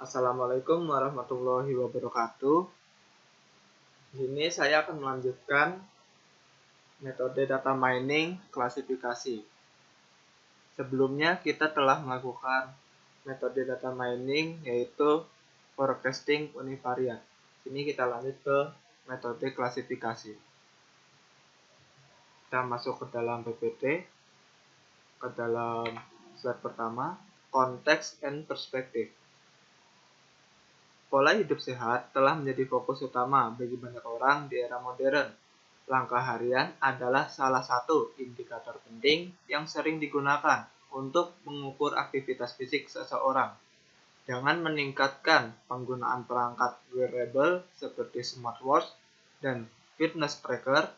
Assalamualaikum warahmatullahi wabarakatuh. Di sini saya akan melanjutkan metode data mining klasifikasi. Sebelumnya kita telah melakukan metode data mining yaitu forecasting univariate. Sini kita lanjut ke metode klasifikasi. Kita masuk ke dalam PPT, ke dalam slide pertama, Context and Perspective. Pola hidup sehat telah menjadi fokus utama bagi banyak orang di era modern. Langkah harian adalah salah satu indikator penting yang sering digunakan untuk mengukur aktivitas fisik seseorang. Dengan meningkatkan penggunaan perangkat wearable seperti smartwatch dan fitness tracker,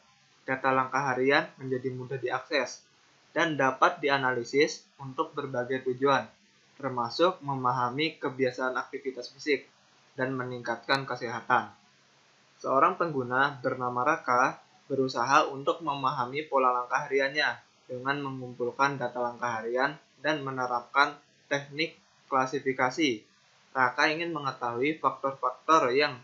data langkah harian menjadi mudah diakses dan dapat dianalisis untuk berbagai tujuan, termasuk memahami kebiasaan aktivitas fisik dan meningkatkan kesehatan. Seorang pengguna bernama Raka berusaha untuk memahami pola langkah hariannya dengan mengumpulkan data langkah harian dan menerapkan teknik klasifikasi. Raka ingin mengetahui faktor-faktor yang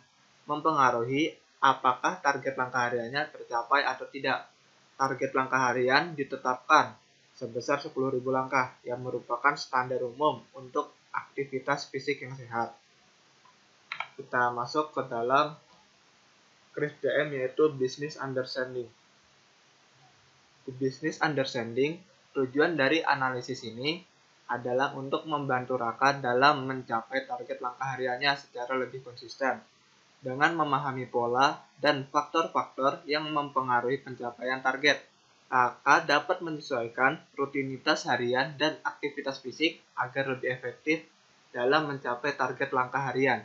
mempengaruhi apakah target langkah hariannya tercapai atau tidak. Target langkah harian ditetapkan sebesar 10.000 langkah yang merupakan standar umum untuk aktivitas fisik yang sehat. Kita masuk ke dalam CRISP-DM yaitu Business Understanding. Di Business Understanding, tujuan dari analisis ini adalah untuk membantu Raka dalam mencapai target langkah hariannya secara lebih konsisten. Dengan memahami pola dan faktor-faktor yang mempengaruhi pencapaian target, Raka dapat menyesuaikan rutinitas harian dan aktivitas fisik agar lebih efektif dalam mencapai target langkah harian.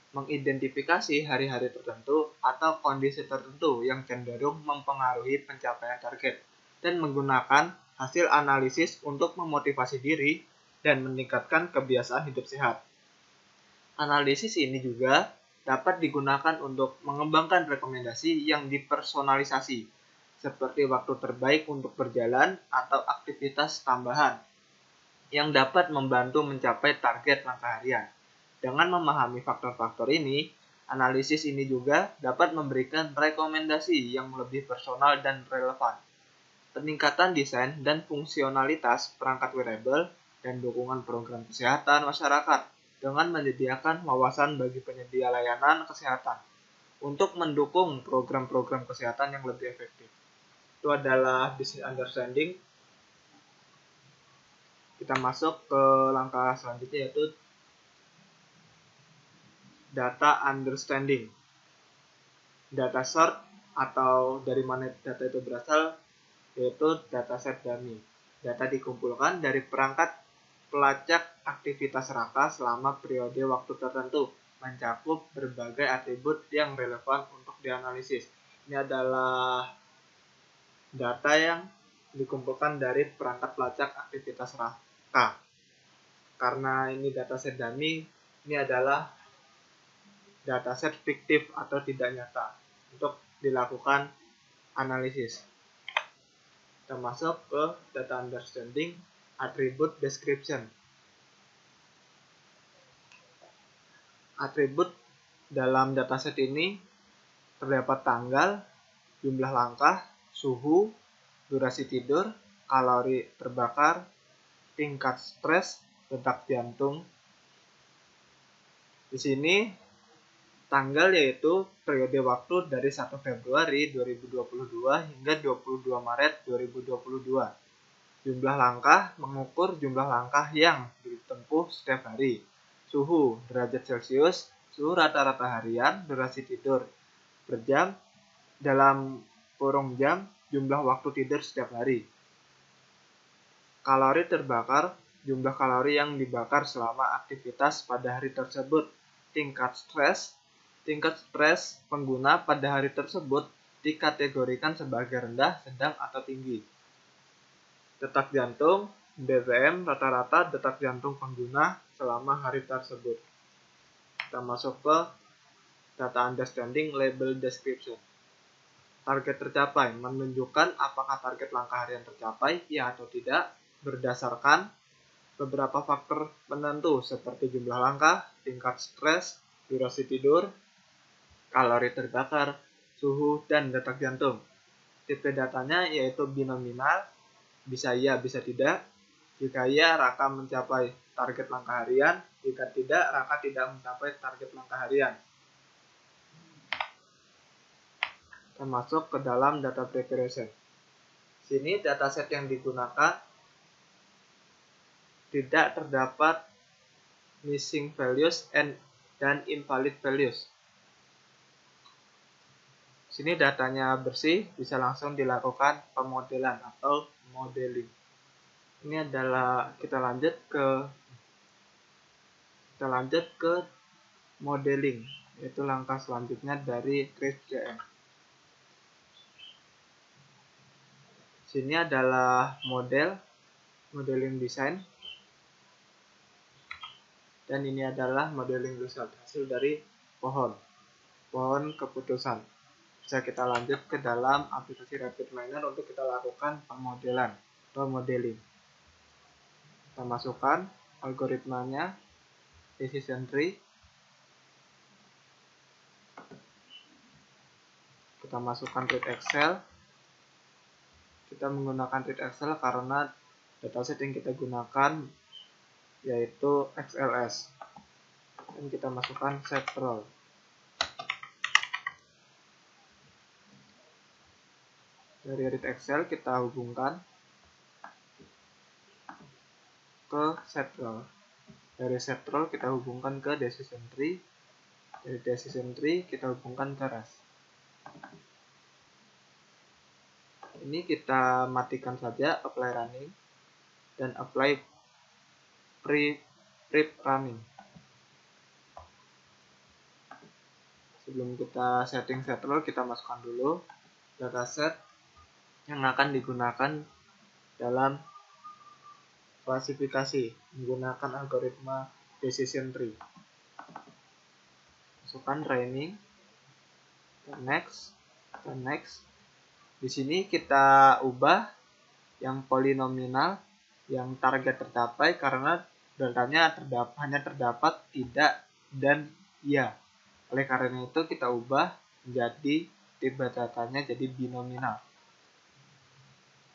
Mengidentifikasi hari-hari tertentu atau kondisi tertentu yang cenderung mempengaruhi pencapaian target dan menggunakan hasil analisis untuk memotivasi diri dan meningkatkan kebiasaan hidup sehat. Analisis ini juga dapat digunakan untuk mengembangkan rekomendasi yang dipersonalisasi, seperti waktu terbaik untuk berjalan atau aktivitas tambahan yang dapat membantu mencapai target langkah harian. Dengan memahami faktor-faktor ini, analisis ini juga dapat memberikan rekomendasi yang lebih personal dan relevan. Peningkatan desain dan fungsionalitas perangkat wearable dan dukungan program kesehatan masyarakat dengan menyediakan wawasan bagi penyedia layanan kesehatan untuk mendukung program-program kesehatan yang lebih efektif. Itu adalah business understanding. Kita masuk ke langkah selanjutnya yaitu data understanding. Data source atau dari mana data itu berasal yaitu dataset dummy. Data dikumpulkan dari perangkat pelacak aktivitas Raka selama periode waktu tertentu, mencakup berbagai atribut yang relevan untuk dianalisis. Ini adalah data yang dikumpulkan dari perangkat pelacak aktivitas Raka. Karena ini dataset dummy, ini adalah dataset fiktif atau tidak nyata untuk dilakukan analisis. Kita masuk ke data understanding attribute description. Atribut dalam dataset ini terdapat tanggal, jumlah langkah, suhu, durasi tidur, kalori terbakar, tingkat stres, detak jantung. Di sini tanggal yaitu periode waktu dari 1 Februari 2022 hingga 22 Maret 2022. Jumlah langkah mengukur jumlah langkah yang ditempuh setiap hari. Suhu derajat Celcius, suhu rata-rata harian, durasi tidur per jam, dalam kurung jam, jumlah waktu tidur setiap hari. Kalori terbakar, jumlah kalori yang dibakar selama aktivitas pada hari tersebut. Tingkat stres pengguna pada hari tersebut dikategorikan sebagai rendah, sedang, atau tinggi. Detak jantung, BPM, rata-rata detak jantung pengguna selama hari tersebut. Kita masuk ke data understanding label description. Target tercapai menunjukkan apakah target langkah harian tercapai, ya atau tidak, berdasarkan beberapa faktor penentu seperti jumlah langkah, tingkat stres, durasi tidur, kalori terbakar, suhu, dan detak jantung. Tipe datanya yaitu binominal, bisa iya, bisa tidak. Jika iya, Raka mencapai target langkah harian. Jika tidak, Raka tidak mencapai target langkah harian. Kita masuk ke dalam data preparation. Sini dataset yang digunakan tidak terdapat missing values dan invalid values. Sini datanya bersih, bisa langsung dilakukan pemodelan atau modeling. Ini adalah kita lanjut ke modeling, yaitu langkah selanjutnya dari CRISP-JM. Sini adalah modeling design, dan ini adalah modeling result, hasil dari pohon keputusan. Bisa kita lanjut ke dalam aplikasi RapidMiner untuk kita lakukan pemodelan atau modeling. Kita masukkan algoritmanya, decision tree. Kita masukkan read Excel. Kita menggunakan read Excel karena dataset yang kita gunakan yaitu XLS. Dan kita masukkan set role. Dari read Excel kita hubungkan ke set role. Dari set role kita hubungkan ke decision tree. Dari decision tree kita hubungkan ke REST. Ini kita matikan saja apply running dan apply prep running. Sebelum kita setting set role, kita masukkan dulu dataset yang akan digunakan dalam klasifikasi menggunakan algoritma decision tree. Masukkan training, next. Di sini kita ubah yang polinominal, yang target tercapai karena datanya hanya terdapat tidak dan iya. Oleh karena itu kita ubah menjadi tipe datanya jadi binominal.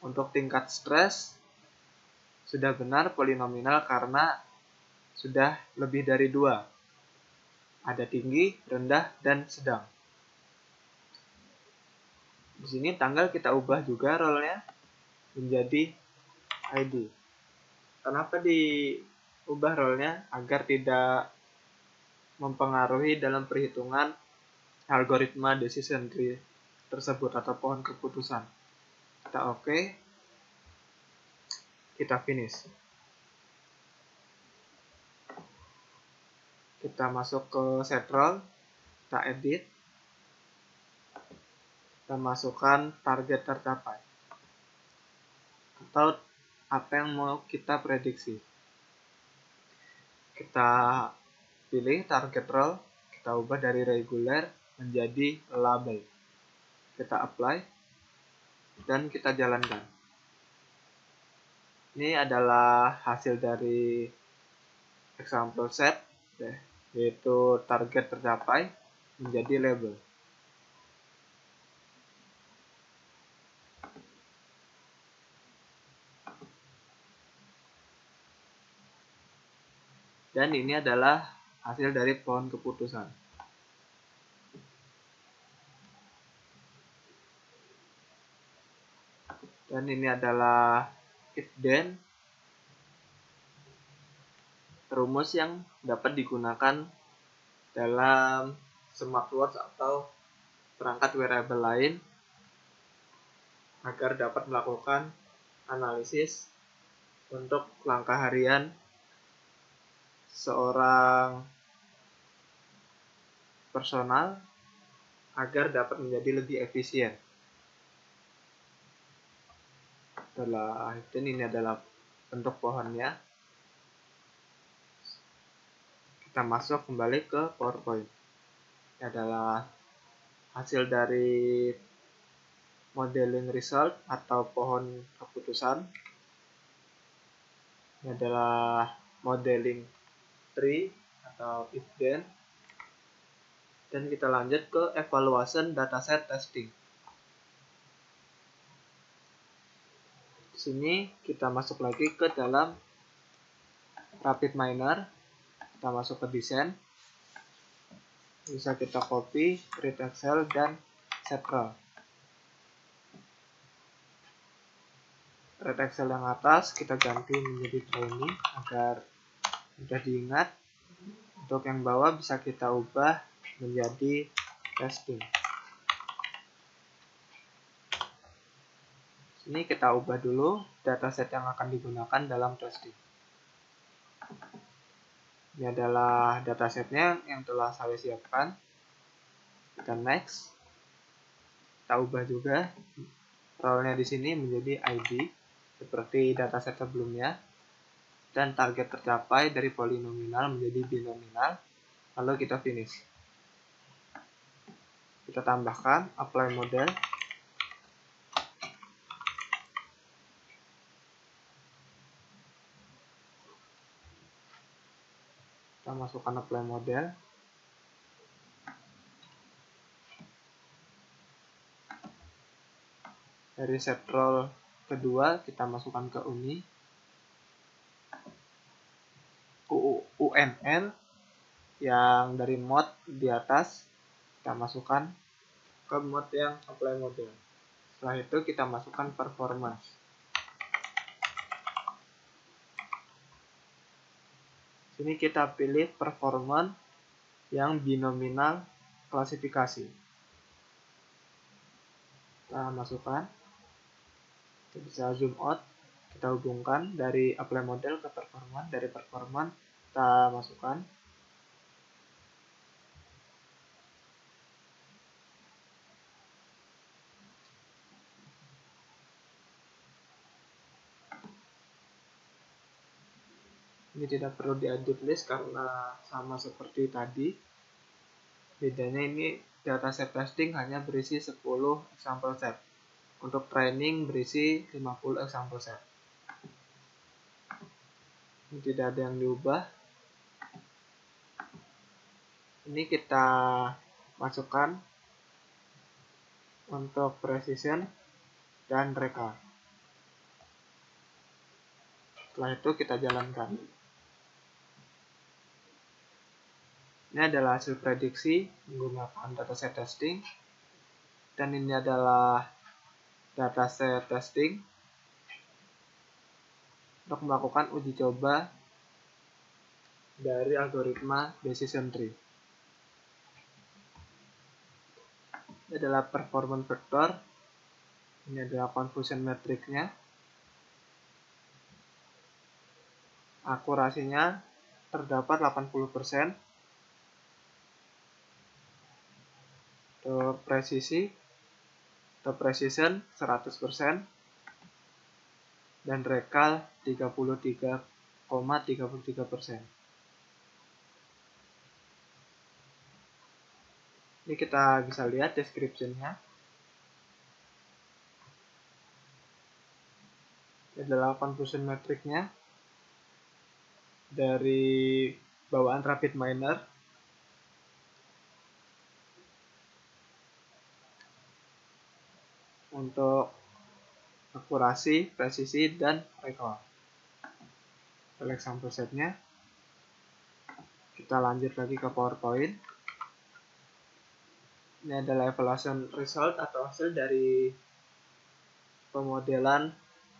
Untuk tingkat stres sudah benar polinominal karena sudah lebih dari 2. Ada tinggi, rendah, dan sedang. Di sini tanggal kita ubah juga role-nya menjadi ID. Kenapa diubah role-nya? Agar tidak mempengaruhi dalam perhitungan algoritma decision tree tersebut atau pohon keputusan. Kita oke. Kita finish. Kita masuk ke set role, kita edit. Kita masukkan target tercapai atau apa yang mau kita prediksi. Kita pilih target role, kita ubah dari regular menjadi label. Kita apply dan kita jalankan. Ini adalah hasil dari example set, yaitu target tercapai menjadi label. Dan ini adalah hasil dari pohon keputusan. Dan ini adalah if then, rumus yang dapat digunakan dalam smartwatch atau perangkat wearable lain agar dapat melakukan analisis untuk langkah harian seorang personal agar dapat menjadi lebih efisien. Setelah itu ini adalah bentuk pohonnya. Kita masuk kembali ke PowerPoint. Ini adalah hasil dari modeling result atau pohon keputusan. Ini adalah modeling tree atau if then. Dan kita lanjut ke evaluation dataset testing. Di sini kita masuk lagi ke dalam RapidMiner. Kita masuk ke desain. Bisa kita copy, create Excel, dan set role. Create Excel yang atas kita ganti menjadi training agar mudah diingat. Untuk yang bawah bisa kita ubah menjadi testing. Ini kita ubah dulu dataset yang akan digunakan dalam testing. Ini adalah datasetnya yang telah saya siapkan. Kita next. Kita ubah juga role-nya di sini menjadi ID seperti dataset sebelumnya. Dan target tercapai dari polinominal menjadi binominal. Lalu kita finish. Kita tambahkan apply model. Kita masukkan apply model. Dari set role kedua kita masukkan ke UNL yang dari mode di atas kita masukkan ke mode yang apply model. Setelah itu kita masukkan performance. Sini kita pilih performance yang binominal klasifikasi. Kita masukkan. Kita bisa zoom out. Kita hubungkan dari apply model ke performance. Dari performance kita masukkan. Ini tidak perlu di-edit list karena sama seperti tadi. Bedanya ini dataset testing hanya berisi 10 example set. Untuk training berisi 50 example set. Ini tidak ada yang diubah. Ini kita masukkan untuk precision dan recall. Setelah itu kita jalankan. Ini adalah hasil prediksi menggunakan dataset testing. Dan ini adalah dataset testing untuk melakukan uji coba dari algoritma decision tree. Ini adalah performance vector. Ini adalah confusion matrix-nya. Akurasinya terdapat 80%. Untuk presisi atau precision 100%. Dan recall 33,33%. Ini kita bisa lihat description-nya. Ini adalah confusion matrix-nya dari bawaan RapidMiner. Untuk akurasi, presisi, dan recall. Select sample set-nya. Kita lanjut lagi ke PowerPoint. Ini adalah evaluation result atau hasil dari pemodelan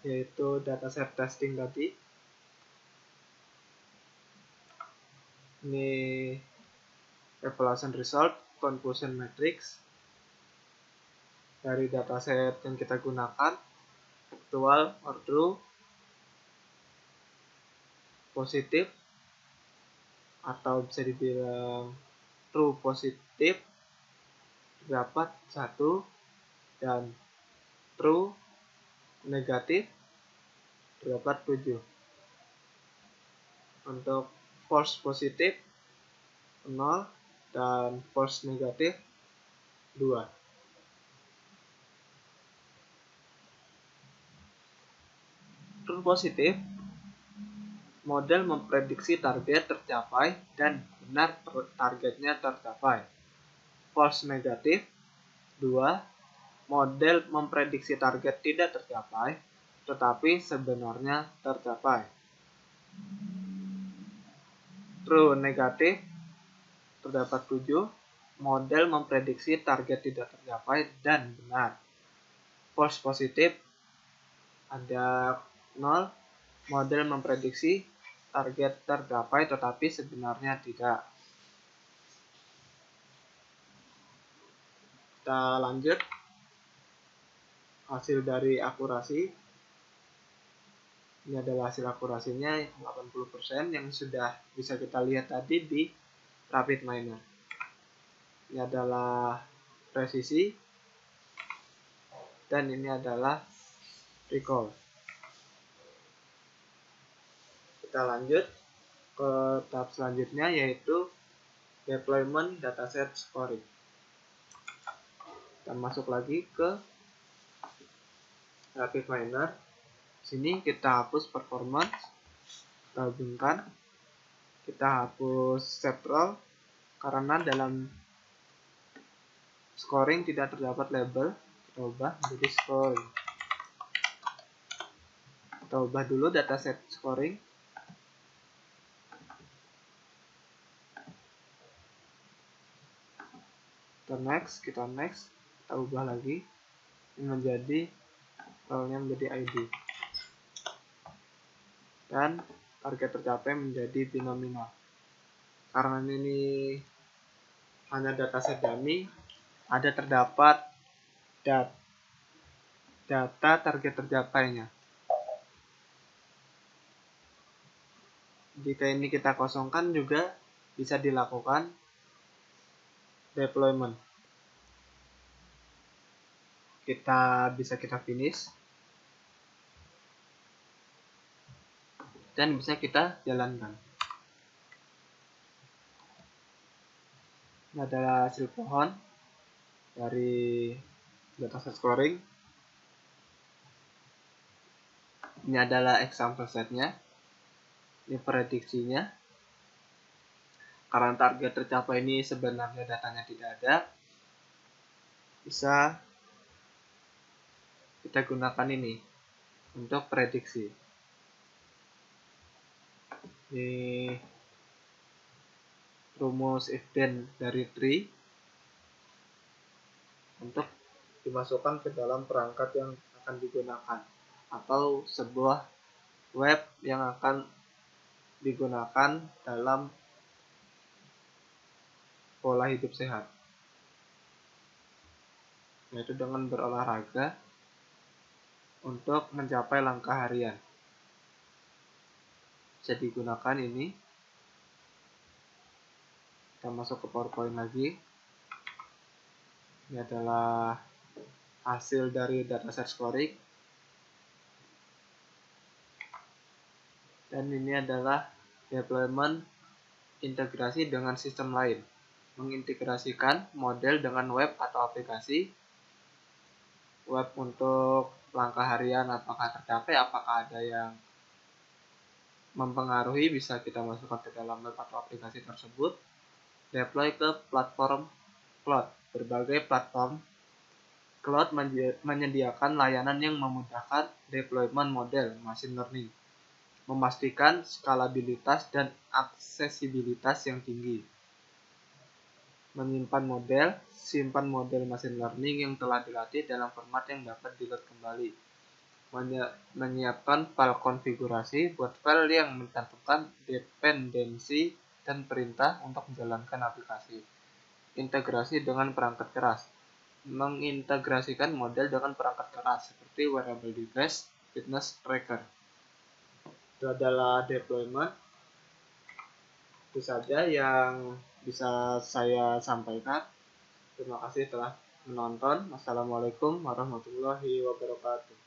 yaitu dataset testing tadi. Ini evaluation result, confusion matrix dari dataset yang kita gunakan, actual or true, positif atau bisa dibilang true positif terdapat 1 dan true negatif terdapat 7. Untuk false positif 0 dan false negatif 2. True positif Model memprediksi target tercapai dan benar targetnya tercapai. False negatif. 2. Model memprediksi target tidak tercapai, tetapi sebenarnya tercapai. True negatif. Terdapat 7. Model memprediksi target tidak tercapai dan benar. False positif. Ada 0. Model memprediksi target tercapai tetapi sebenarnya tidak. Kita lanjut. Hasil dari akurasi. Ini adalah hasil akurasinya 80% yang sudah bisa kita lihat tadi di RapidMiner. Ini adalah presisi dan ini adalah recall. Kita lanjut ke tahap selanjutnya, yaitu deployment dataset scoring. Kita masuk lagi ke RapidMiner. Sini kita hapus performance, kita hubungkan, kita hapus set role karena dalam scoring tidak terdapat label. Kita ubah menjadi scoring. Kita ubah dulu dataset scoring. Kita next, kita ubah lagi menjadi role-nya menjadi ID. Dan target tercapai menjadi binominal. Karena ini hanya dataset dummy, ada terdapat data target tercapainya. Jika ini kita kosongkan juga bisa dilakukan deployment. Bisa kita finish dan bisa kita jalankan. Ini adalah hasil pohon dari dataset scoring. Ini adalah example setnya. Ini prediksinya. Karena target tercapai ini sebenarnya datanya tidak ada, bisa kita gunakan ini untuk prediksi. Ini rumus if then dari tree untuk dimasukkan ke dalam perangkat yang akan digunakan atau sebuah web yang akan digunakan dalam pola hidup sehat, yaitu dengan berolahraga untuk mencapai langkah harian. Bisa digunakan ini. Kita masuk ke PowerPoint lagi. Ini adalah hasil dari dataset scoring. Dan ini adalah deployment integrasi dengan sistem lain. Mengintegrasikan model dengan web atau aplikasi. Web untuk langkah harian apakah tercapai, apakah ada yang mempengaruhi, bisa kita masukkan ke dalam web atau aplikasi tersebut. Deploy ke platform cloud. Berbagai platform cloud menyediakan layanan yang memudahkan deployment model machine learning, memastikan skalabilitas dan aksesibilitas yang tinggi. Menyimpan model, simpan model machine learning yang telah dilatih dalam format yang dapat di-load kembali. Menyiapkan file konfigurasi buat file yang mencantumkan dependensi dan perintah untuk menjalankan aplikasi. Integrasi dengan perangkat keras. Mengintegrasikan model dengan perangkat keras seperti wearable device, fitness tracker. Itu adalah deployment. Itu saja yang bisa saya sampaikan. Terima kasih telah menonton. Wassalamualaikum warahmatullahi wabarakatuh.